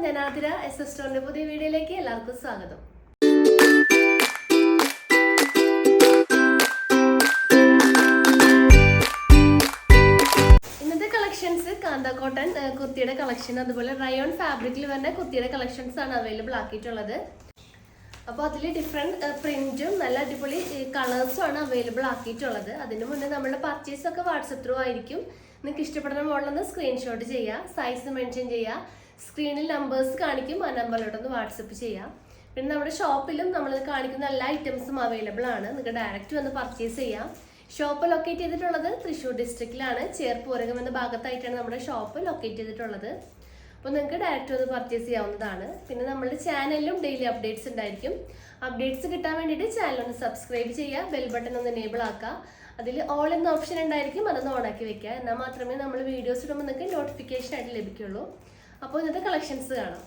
ഞാൻ ആതിര എസ് സ്റ്റോറിന്റെ പുതിയ വീഡിയോയിലേക്ക് എല്ലാവർക്കും സ്വാഗതം. ഇന്നത്തെ കളക്ഷൻസ് കാന്ത കോട്ടൺ കുർത്തിയുടെ കളക്ഷൻ, അതുപോലെ റയോൺ ഫാബ്രിക്കിൽ വരുന്ന കുർത്തിയുടെ കളക്ഷൻസ് ആണ് അവൈലബിൾ ആക്കിയിട്ടുള്ളത്. അപ്പോൾ അതിൽ ഡിഫറെൻറ്റ് പ്രിന്റും നല്ല അടിപൊളി കളേഴ്സും ആണ് അവൈലബിൾ ആക്കിയിട്ടുള്ളത്. അതിന് മുന്നേ നമ്മുടെ പർച്ചേസ് ഒക്കെ വാട്സപ്പ് ത്രൂ ആയിരിക്കും. നിങ്ങൾക്ക് ഇഷ്ടപ്പെടുന്ന മോഡലൊന്ന് സ്ക്രീൻഷോട്ട് ചെയ്യുക, സൈസ് മെൻഷൻ ചെയ്യുക, സ്ക്രീനിൽ നമ്പേഴ്സ് കാണിക്കും, ആ നമ്പറിലോട്ടൊന്ന് വാട്സപ്പ് ചെയ്യാം. പിന്നെ നമ്മുടെ ഷോപ്പിലും നമ്മൾ കാണിക്കുന്ന എല്ലാ ഐറ്റംസും അവൈലബിൾ ആണ്. നിങ്ങൾക്ക് ഡയറക്റ്റ് വന്ന് പർച്ചേസ് ചെയ്യാം. ഷോപ്പ് ലൊക്കേറ്റ് ചെയ്തിട്ടുള്ളത് തൃശ്ശൂർ ഡിസ്ട്രിക്റ്റിലാണ്. ചേർപ്പൂരകം എന്ന ഭാഗത്തായിട്ടാണ് നമ്മുടെ ഷോപ്പ് ലൊക്കേറ്റ് ചെയ്തിട്ടുള്ളത്. അപ്പോൾ നിങ്ങൾക്ക് ഡയറക്റ്റ് വന്ന് പർച്ചേസ് ചെയ്യാവുന്നതാണ്. പിന്നെ നമ്മുടെ ചാനലിലും ഡെയിലി അപ്ഡേറ്റ്സ് ഉണ്ടായിരിക്കും. അപ്ഡേറ്റ്സ് കിട്ടാൻ വേണ്ടിയിട്ട് ചാനൽ ഒന്ന് സബ്സ്ക്രൈബ് ചെയ്യുക, ബെൽ ബട്ടൺ ഒന്ന് എനേബിൾ ആക്കുക. അതിൽ ഓൾ എന്ന ഓപ്ഷൻ ഉണ്ടായിരിക്കും, അതൊന്ന് ഓണാക്കി വെക്കുക. എന്നാൽ മാത്രമേ നമ്മൾ വീഡിയോസ് ഇടുമ്പോൾ നിങ്ങൾക്ക് നോട്ടിഫിക്കേഷൻ ആയിട്ട് ലഭിക്കുള്ളൂ. അപ്പോൾ ഇന്നത്തെ കളക്ഷൻസ് കാണാം.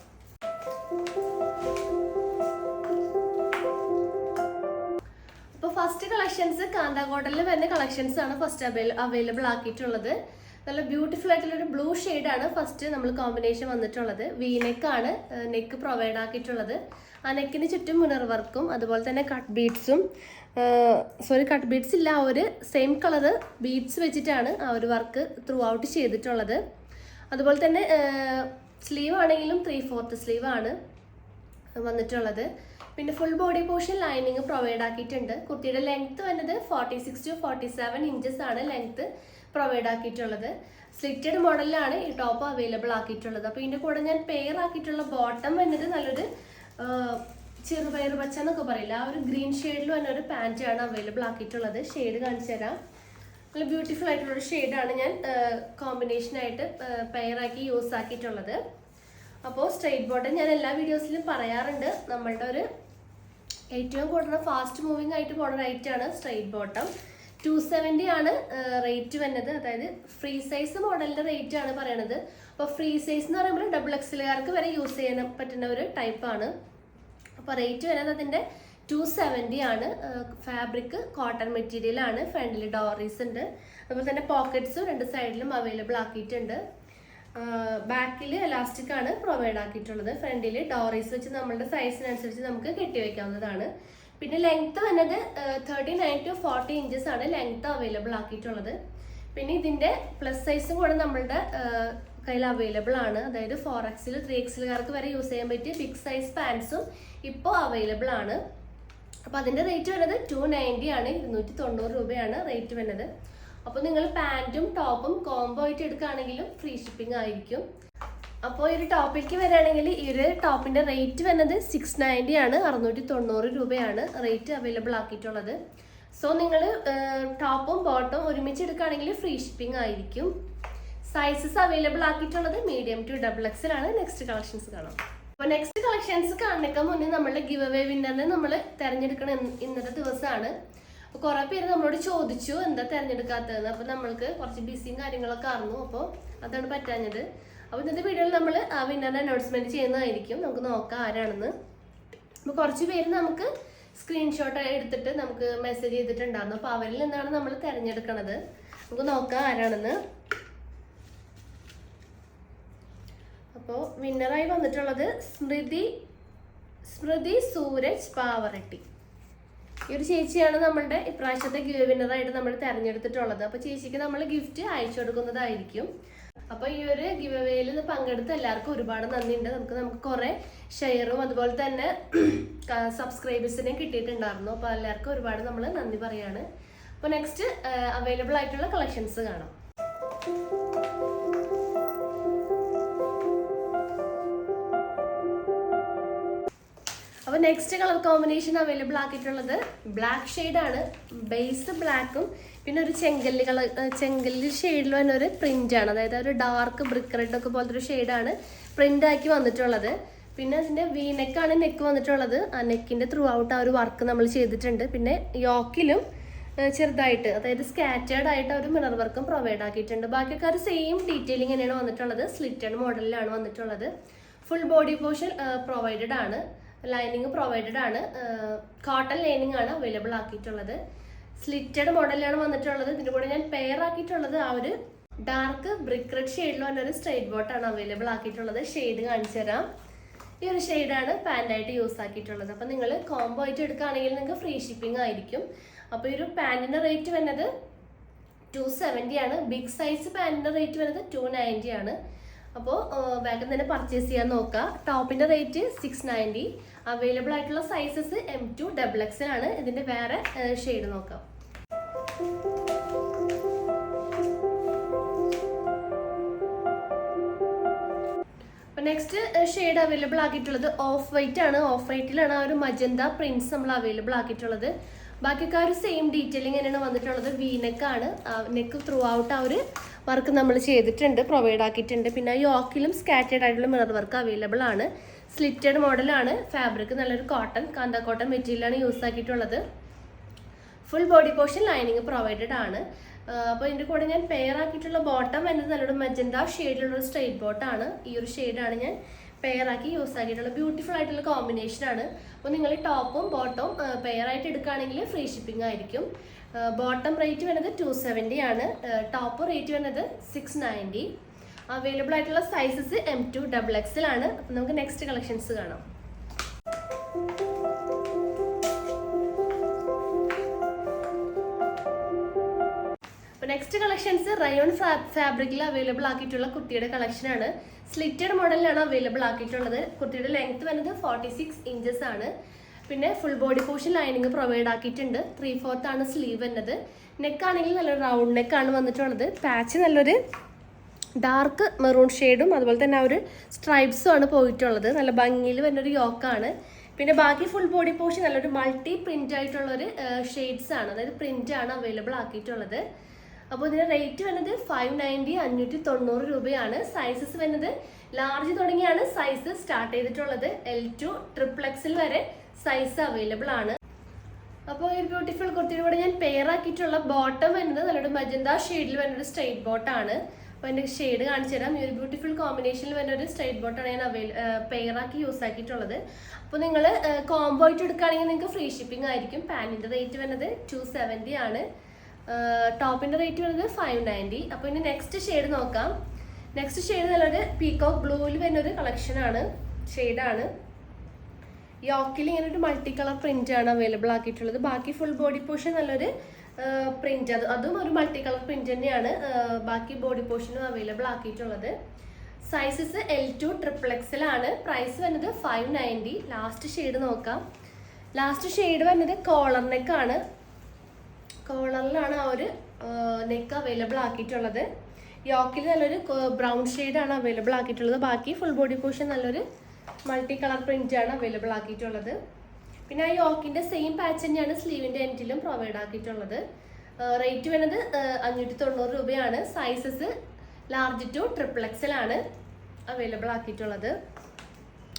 അപ്പോൾ ഫസ്റ്റ് കളക്ഷൻസ് കാന്ത കോട്ടണിൽ വരുന്ന കളക്ഷൻസ് ആണ് ഫസ്റ്റ് അവൈലബിൾ ആക്കിയിട്ടുള്ളത്. നല്ല ബ്യൂട്ടിഫുൾ ആയിട്ടുള്ളൊരു ബ്ലൂ ഷെയ്ഡാണ് ഫസ്റ്റ് നമ്മൾ കോമ്പിനേഷൻ വന്നിട്ടുള്ളത്. വി നെക്കാണ് നെക്ക് പ്രൊവൈഡ് ആക്കിയിട്ടുള്ളത്. ആ നെക്കിന് ചുറ്റും മിറർ വർക്കും അതുപോലെ തന്നെ കട്ട് ബീഡ്സും കട്ട് ബീഡ്സ് ഇല്ല, ഒരു സെയിം കളറ് ബീഡ്സ് വെച്ചിട്ടാണ് ആ ഒരു വർക്ക് ത്രൂ ഔട്ട് ചെയ്തിട്ടുള്ളത്. അതുപോലെ തന്നെ സ്ലീവ് ആണെങ്കിലും 3/4 സ്ലീവ് ആണ് വന്നിട്ടുള്ളത്. പിന്നെ full body portion lining provide ആക്കിയിട്ടുണ്ട്. കുർത്തിയുടെ ലെങ്ത് വന്നത് 46 to 47 ഇഞ്ചസ് ആണ് ലെങ്ത് പ്രൊവൈഡ് ആക്കിയിട്ടുള്ളത്. സ്ലിറ്റഡ് മോഡലിലാണ് ഈ ടോപ്പ് അവൈലബിൾ ആക്കിയിട്ടുള്ളത്. അപ്പോൾ ഇതിൻ്റെ കൂടെ ഞാൻ പെയർ ആക്കിയിട്ടുള്ള ബോട്ടം വന്നത് നല്ലൊരു ചെറുപയർ പച്ച എന്നൊക്കെ പറയില്ല, ആ ഒരു ഗ്രീൻ ഷെയ്ഡിൽ തന്നെ ഒരു പാൻറ്റാണ് അവൈലബിൾ ആക്കിയിട്ടുള്ളത്. ഷെയ്ഡ് കാണിച്ചു തരാം. നല്ല ബ്യൂട്ടിഫുൾ ആയിട്ടുള്ളൊരു ഷെയ്ഡാണ് ഞാൻ കോമ്പിനേഷനായിട്ട് പെയറാക്കി യൂസ് ആക്കിയിട്ടുള്ളത്. അപ്പോൾ സ്ട്രെയിറ്റ് ബോട്ടം ഞാൻ എല്ലാ വീഡിയോസിലും പറയാറുണ്ട്, നമ്മളുടെ ഒരു ഏറ്റവും കൂടുതൽ ഫാസ്റ്റ് മൂവിങ് ആയിട്ട് പോകുന്ന റേറ്റാണ് സ്ട്രെയിറ്റ് ബോട്ടം. 270 ആണ് റേറ്റ് വരുന്നത്. അതായത് ഫ്രീ സൈസ് മോഡലിൻ്റെ റേറ്റ് ആണ് പറയണത്. അപ്പോൾ ഫ്രീ സൈസ് എന്ന് പറയുമ്പോൾ XXLകാർക്ക് വരെ യൂസ് ചെയ്യാൻ പറ്റുന്ന ഒരു ടൈപ്പാണ്. അപ്പോൾ റേറ്റ് വരുന്നത് അതിൻ്റെ 270 ആണ്. ഫാബ്രിക് കോട്ടൺ മെറ്റീരിയൽ ആണ്. ഫ്രണ്ടിൽ ഡോറീസ് ഉണ്ട്, അതുപോലെ തന്നെ പോക്കറ്റ്സും രണ്ട് സൈഡിലും അവൈലബിൾ ആക്കിയിട്ടുണ്ട്. ബാക്കിൽ എലാസ്റ്റിക് ആണ് പ്രൊവൈഡ് ആക്കിയിട്ടുള്ളത്. ഫ്രണ്ടിൽ ഡോറീസ് വെച്ച് നമ്മളുടെ സൈസിനനുസരിച്ച് നമുക്ക് കെട്ടിവെക്കാവുന്നതാണ്. പിന്നെ ലെങ്ത് വന്നത് 39 to 40 ഇഞ്ചസ് ആണ് ലെങ്ത് അവൈലബിൾ ആക്കിയിട്ടുള്ളത്. പിന്നെ ഇതിൻ്റെ പ്ലസ് സൈസും കൂടെ നമ്മളുടെ കയ്യിൽ അവൈലബിൾ ആണ്. അതായത് 4XL 3XLകാർക്ക് വരെ യൂസ് ചെയ്യാൻ പറ്റിയ ബിഗ് സൈസ് പാൻസും ഇപ്പോൾ അവൈലബിൾ ആണ്. അപ്പോൾ അതിൻ്റെ റേറ്റ് വരുന്നത് 290 ആണ്, 290 രൂപയാണ് റേറ്റ് വരുന്നത്. അപ്പോൾ നിങ്ങൾ പാൻറ്റും ടോപ്പും കോംബോ ആയിട്ട് എടുക്കുകയാണെങ്കിലും ഫ്രീ ഷിപ്പിംഗ് ആയിരിക്കും. അപ്പോൾ ഈ ഒരു ടോപ്പിലേക്ക് വരികയാണെങ്കിൽ ഈ ഒരു ടോപ്പിൻ്റെ റേറ്റ് വരുന്നത് 690 ആണ്, 690 രൂപയാണ് റേറ്റ് അവൈലബിൾ ആക്കിയിട്ടുള്ളത്. സോ നിങ്ങൾ ടോപ്പും ബോട്ടും ഒരുമിച്ച് എടുക്കുകയാണെങ്കിൽ ഫ്രീ ഷിപ്പിംഗ് ആയിരിക്കും. സൈസസ് അവൈലബിൾ ആക്കിയിട്ടുള്ളത് മീഡിയം ടു XXL ആണ്. നെക്സ്റ്റ് കളക്ഷൻസ് കാണാം. അപ്പോൾ നെക്സ്റ്റ് കളക്ഷൻസ് കാണുന്നതിന് മുന്നേ നമ്മളുടെ ഗിവ് അവേ വിന്നറിനെ നമ്മൾ തിരഞ്ഞെടുക്കണ ഇന്നത്തെ ദിവസമാണ്. അപ്പോൾ കുറേ പേര് നമ്മളോട് ചോദിച്ചു എന്താ തിരഞ്ഞെടുക്കാത്തതെന്ന്. അപ്പോൾ നമ്മൾക്ക് കുറച്ച് ബിസിയും കാര്യങ്ങളൊക്കെ ആയിരുന്നു, അപ്പോൾ അതാണ് പറ്റാഞ്ഞത്. അപ്പോൾ ഇന്നത്തെ വീഡിയോയിൽ നമ്മൾ ആ വിന്നറിനെ അനൗൺസ്മെൻറ്റ് ചെയ്യുന്നതായിരിക്കും. നമുക്ക് നോക്കാം ആരാണെന്ന്. അപ്പോൾ കുറച്ച് പേര് നമുക്ക് സ്ക്രീൻഷോട്ട് എടുത്തിട്ട് നമുക്ക് മെസ്സേജ് ചെയ്തിട്ടുണ്ടായിരുന്നു. അപ്പോൾ അവരിൽ നിന്നാണ് നമ്മൾ തിരഞ്ഞെടുക്കണത്. നമുക്ക് നോക്കാം ആരാണെന്ന്. അപ്പോൾ വിന്നറായി വന്നിട്ടുള്ളത് സ്മൃതി സൂരജ് പാവറട്ടി. ഈ ഒരു ചേച്ചിയാണ് നമ്മളുടെ ഇപ്രാവശ്യത്തെ ഗിവ് വിന്നറായിട്ട് നമ്മൾ തിരഞ്ഞെടുത്തിട്ടുള്ളത്. അപ്പോൾ ചേച്ചിക്ക് നമ്മൾ ഗിഫ്റ്റ് അയച്ചു കൊടുക്കുന്നതായിരിക്കും. അപ്പോൾ ഈ ഒരു ഗിവ് അവേയിൽ പങ്കെടുത്ത എല്ലാവർക്കും ഒരുപാട് നന്ദിയുണ്ട്. നമുക്ക് കുറേ ഷെയറും അതുപോലെ തന്നെ സബ്സ്ക്രൈബേഴ്സിനെയും കിട്ടിയിട്ടുണ്ടായിരുന്നു. അപ്പോൾ എല്ലാവർക്കും ഒരുപാട് നമ്മൾ നന്ദി പറയാണ്. അപ്പോൾ നെക്സ്റ്റ് അവൈലബിൾ ആയിട്ടുള്ള കളക്ഷൻസ് കാണാം. അപ്പോൾ നെക്സ്റ്റ് കളർ കോമ്പിനേഷൻ അവൈലബിൾ ആക്കിയിട്ടുള്ളത് ബ്ലാക്ക് ഷെയ്ഡാണ്. ബേസ് ബ്ലാക്കും പിന്നെ ഒരു ചെങ്കല്ല് ഷെയ്ഡിൽ തന്നെ ഒരു പ്രിൻ്റാണ്. അതായത് ഒരു ഡാർക്ക് ബ്രിക്ക് റെഡ് ഒക്കെ പോലത്തെ ഒരു ഷെയ്ഡാണ് പ്രിൻ്റ് ആക്കി വന്നിട്ടുള്ളത്. പിന്നെ അതിൻ്റെ വി നെക്കാണ് നെക്ക് വന്നിട്ടുള്ളത്. ആ നെക്കിൻ്റെ ത്രൂ ഔട്ട് ആ ഒരു വർക്ക് നമ്മൾ ചെയ്തിട്ടുണ്ട്. പിന്നെ യോക്കിലും ചെറുതായിട്ട്, അതായത് സ്കാറ്റേർഡ് ആയിട്ട് ഒരു മിറർ വർക്കും പ്രൊവൈഡ് ആക്കിയിട്ടുണ്ട്. ബാക്കിയൊക്കെ ഒരു സെയിം ഡീറ്റെയിലിംഗ് തന്നെയാണ് വന്നിട്ടുള്ളത്. സ്ലിറ്റഡ് മോഡലിലാണ് വന്നിട്ടുള്ളത്. ഫുൾ ബോഡി പോർഷൻ പ്രൊവൈഡഡ് ആണ്. ലൈനിങ് പ്രൊവൈഡഡ് ആണ്. കോട്ടൺ ലൈനിങ് ആണ് അവൈലബിൾ ആക്കിയിട്ടുള്ളത്. സ്ലിറ്റഡ് മോഡലാണ് വന്നിട്ടുള്ളത്. ഇതിൻ്റെ കൂടെ ഞാൻ പെയർ ആക്കിയിട്ടുള്ളത് ആ ഒരു ഡാർക്ക് ബ്രിക്ക് റെഡ് ഷെയ്ഡിൽ വന്നൊരു സ്ട്രൈറ്റ് ബോട്ടാണ് അവൈലബിൾ ആക്കിയിട്ടുള്ളത്. ഷെയ്ഡ് കാണിച്ചു തരാം. ഈ ഒരു ഷെയ്ഡാണ് പാൻറ്റായിട്ട് യൂസ് ആക്കിയിട്ടുള്ളത്. അപ്പം നിങ്ങൾ കോംബോ ആയിട്ട് എടുക്കുകയാണെങ്കിൽ നിങ്ങൾക്ക് ഫ്രീ ഷിപ്പിംഗ് ആയിരിക്കും. അപ്പോൾ ഈ ഒരു പാൻറ്റിൻ്റെ റേറ്റ് വരുന്നത് 270 ആണ്. ബിഗ് സൈസ് പാൻറ്റിൻ്റെ റേറ്റ് വരുന്നത് 290 ആണ്. അപ്പോൾ വേഗം തന്നെ പർച്ചേസ് ചെയ്യാൻ നോക്കുക. ടോപ്പിൻ്റെ റേറ്റ് 690. അവൈലബിൾ ആയിട്ടുള്ള സൈസസ് M2 XXL ആണ്. ഇതിൻ്റെ വേറെ ഷെയ്ഡ് നോക്കാം. നെക്സ്റ്റ് ഷെയ്ഡ് അവൈലബിൾ ആക്കിയിട്ടുള്ളത് ഓഫ് വൈറ്റ് ആണ്. ഓഫ് വൈറ്റിലാണ് ആ ഒരു മജന്ത പ്രിന്റ്സ് നമ്മൾ അവൈലബിൾ ആക്കിയിട്ടുള്ളത്. ബാക്കിയൊക്കെ ആ ഒരു സെയിം ഡീറ്റെയിലിംഗ് തന്നെയാണ് വന്നിട്ടുള്ളത്. വീനെക്കാണ്. നെക്ക് ത്രൂ ഔട്ട് ആ ഒരു വർക്ക് നമ്മൾ ചെയ്തിട്ടുണ്ട്, പ്രൊവൈഡ് ആക്കിയിട്ടുണ്ട്. പിന്നെ യോക്കിലും സ്കാറ്റേഡ് ആയിട്ടുള്ള മിറർ വർക്ക് അവൈലബിൾ ആണ്. സ്ലിറ്റഡ് മോഡലാണ്. ഫാബ്രിക് നല്ലൊരു കോട്ടൺ, കാന്ത കോട്ടൺ മെറ്റീരിയലാണ് യൂസ് ആക്കിയിട്ടുള്ളത്. Full body portion lining provided ആണ്. അപ്പോൾ ഇതിൻ്റെ കൂടെ ഞാൻ പെയർ ആക്കിയിട്ടുള്ള ബോട്ടം എന്നത് നല്ലൊരു മജന്ത ഷെയ്ഡിലുള്ളൊരു സ്ട്രൈറ്റ് ബോട്ടാണ്. ഈ ഒരു ഷെയ്ഡാണ് ഞാൻ പെയർ ആക്കി യൂസ് ആക്കിയിട്ടുള്ള ബ്യൂട്ടിഫുൾ ആയിട്ടുള്ള കോമ്പിനേഷനാണ്. അപ്പോൾ നിങ്ങൾ ഈ ടോപ്പും ബോട്ടവും പെയർ ആയിട്ട് എടുക്കുകയാണെങ്കിൽ ഫ്രീ ഷിപ്പിംഗ് ആയിരിക്കും. ബോട്ടം റേറ്റ് വരുന്നത് 270 ആണ്. ടോപ്പ് റേറ്റ് വരുന്നത് 690. അവൈലബിൾ ആയിട്ടുള്ള സൈസസ് M2 XXL ആണ്. അപ്പോൾ നമുക്ക് നെക്സ്റ്റ് കളക്ഷൻസ് കാണാം. നെക്സ്റ്റ് കളക്ഷൻസ് റയോൺ ഫാബ്രിക്കിൽ അവൈലബിൾ ആക്കിയിട്ടുള്ള കുർത്തിയുടെ കളക്ഷനാണ്. സ്ലിറ്റഡ് മോഡലിലാണ് അവൈലബിൾ ആക്കിയിട്ടുള്ളത്. കുർത്തിയുടെ ലെങ്ത് വരുന്നത് 46 ഇഞ്ചസ് ആണ്. പിന്നെ full body portion lining provide ആക്കിയിട്ടുണ്ട്. 3/4 ആണ് സ്ലീവ് വരുന്നത്. നെക്കാണെങ്കിൽ നല്ലൊരു റൗണ്ട് നെക്കാണ് വന്നിട്ടുള്ളത്. പാച്ച് നല്ലൊരു ഡാർക്ക് മെറൂൺ ഷെയ്ഡും അതുപോലെ തന്നെ ആ ഒരു സ്ട്രൈപ്സും ആണ് പോയിട്ടുള്ളത്. നല്ല ഭംഗിയിൽ വരുന്നൊരു യോക്കാണ്. പിന്നെ ബാക്കി ഫുൾ ബോഡി പോർഷൻ നല്ലൊരു മൾട്ടി പ്രിന്റ് ആയിട്ടുള്ളൊരു ഷെയ്ഡ്സ് ആണ്, അതായത് പ്രിന്റ് ആണ് അവൈലബിൾ ആക്കിയിട്ടുള്ളത്. അപ്പോൾ ഇതിന്റെ റേറ്റ് വരുന്നത് 590 590 രൂപയാണ്. സൈസസ് വരുന്നത് ലാർജ് തുടങ്ങിയാണ് സൈസ് സ്റ്റാർട്ട് ചെയ്തിട്ടുള്ളത്. L2 XXL വരെ സൈസ് അവൈലബിൾ ആണ്. അപ്പോൾ ഈ ബ്യൂട്ടിഫുൾ കുർത്തിയുടെ കൂടെ ഞാൻ പെയർ ആക്കിയിട്ടുള്ള ബോട്ടം വരുന്നത് നല്ലൊരു മജന്ത ഷെയ്ഡിൽ വരുന്നൊരു സ്ട്രൈറ്റ് ബോട്ടാണ്. അപ്പോൾ എൻ്റെ ഷെയ്ഡ് കാണിച്ചു തരാം. ഈ ഒരു ബ്യൂട്ടിഫുൾ കോമ്പിനേഷനിൽ വരുന്നൊരു സ്ട്രൈറ്റ് ബോട്ടാണ് ഞാൻ പെയർ ആക്കി യൂസ് ആക്കിയിട്ടുള്ളത്. അപ്പോൾ നിങ്ങൾ കോംബോ ആയിട്ട് എടുക്കുകയാണെങ്കിൽ നിങ്ങൾക്ക് ഫ്രീ ഷിപ്പിംഗ് ആയിരിക്കും. പാൻറ്റിൻ്റെ റേറ്റ് വരുന്നത് 270 ആണ്. ടോപ്പിൻ്റെ റേറ്റ് വരുന്നത് 590. അപ്പോൾ ഇനി നെക്സ്റ്റ് ഷെയ്ഡ് നോക്കാം. നെക്സ്റ്റ് ഷെയ്ഡ് നല്ലൊരു പീകോക്ക് ബ്ലൂവിൽ വരുന്നൊരു കളക്ഷനാണ്, ഷെയ്ഡാണ്. യോക്കിൽ ഇങ്ങനെ ഒരു മൾട്ടി കളർ പ്രിന്റ് ആണ് അവൈലബിൾ ആക്കിയിട്ടുള്ളത്. ബാക്കി ഫുൾ ബോഡി പോർഷൻ നല്ലൊരു പ്രിന്റ്, അതും ഒരു മൾട്ടി കളർ പ്രിന്റ് തന്നെയാണ് ബാക്കി ബോഡി പോർഷനും അവൈലബിൾ ആക്കിയിട്ടുള്ളത്. സൈസസ് L2 XXL ആണ്. പ്രൈസ് വരുന്നത് 590. ലാസ്റ്റ് ഷെയ്ഡ് നോക്കാം. ലാസ്റ്റ് ഷെയ്ഡ് വരുന്നത് കോളർ നെക്കാണ്. കോളറിലാണ് ആ ഒരു നെക്ക് അവൈലബിൾ ആക്കിയിട്ടുള്ളത്. യോക്കിൽ നല്ലൊരു ബ്രൗൺ ഷെയ്ഡാണ് അവൈലബിൾ ആക്കിയിട്ടുള്ളത്. ബാക്കി ഫുൾ ബോഡി പോർഷൻ നല്ലൊരു മൾട്ടി കളർ പ്രിന്റ് ആണ് അവൈലബിൾ ആക്കിയിട്ടുള്ളത്. പിന്നെ ആ യോക്കിൻ്റെ സെയിം പാച്ച് തന്നെയാണ് സ്ലീവിൻ്റെ എൻഡിലും പ്രൊവൈഡ് ആക്കിയിട്ടുള്ളത്. റേറ്റ് വരുന്നത് 590 രൂപയാണ്. സൈസസ് ലാർജ് ടു XXL ആണ് അവൈലബിൾ ആക്കിയിട്ടുള്ളത്.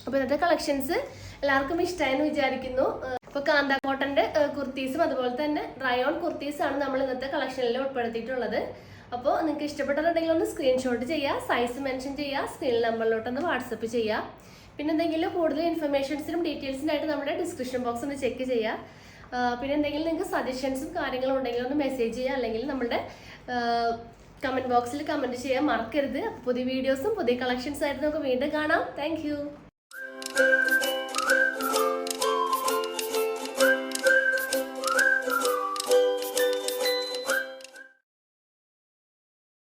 അപ്പോൾ ഇന്നത്തെ കളക്ഷൻസ് എല്ലാവർക്കും ഇഷ്ടമായെന്ന് വിചാരിക്കുന്നു. ഇപ്പോൾ കാന്ത കോട്ടൻ്റെ കുർത്തീസും അതുപോലെ തന്നെ റയോൺ കുർത്തീസാണ് നമ്മൾ ഇന്നത്തെ കളക്ഷനിൽ ഉൾപ്പെടുത്തിയിട്ടുള്ളത്. അപ്പോൾ നിങ്ങൾക്ക് ഇഷ്ടപ്പെട്ടിട്ടുണ്ടെങ്കിൽ ഒന്ന് സ്ക്രീൻഷോട്ട് ചെയ്യുക, സൈസ് മെൻഷൻ ചെയ്യുക, സ്ക്രീൻ നമ്പറിലോട്ടൊന്ന് വാട്സപ്പ് ചെയ്യുക. പിന്നെ എന്തെങ്കിലും കൂടുതൽ ഇൻഫർമേഷൻസിനും ഡീറ്റെയിൽസിനായിട്ട് നമ്മുടെ ഡിസ്ക്രിപ്ഷൻ ബോക്സ് ഒന്ന് ചെക്ക് ചെയ്യുക. പിന്നെ എന്തെങ്കിലും നിങ്ങൾക്ക് സജഷൻസും കാര്യങ്ങളും ഉണ്ടെങ്കിൽ ഒന്ന് മെസ്സേജ് ചെയ്യുക, അല്ലെങ്കിൽ നമ്മുടെ കമൻറ്റ് ബോക്സിൽ കമൻറ്റ് ചെയ്യാൻ മറക്കരുത്. പുതിയ വീഡിയോസും പുതിയ കളക്ഷൻസ് ആയിട്ട് നമുക്ക് വീണ്ടും കാണാം. താങ്ക്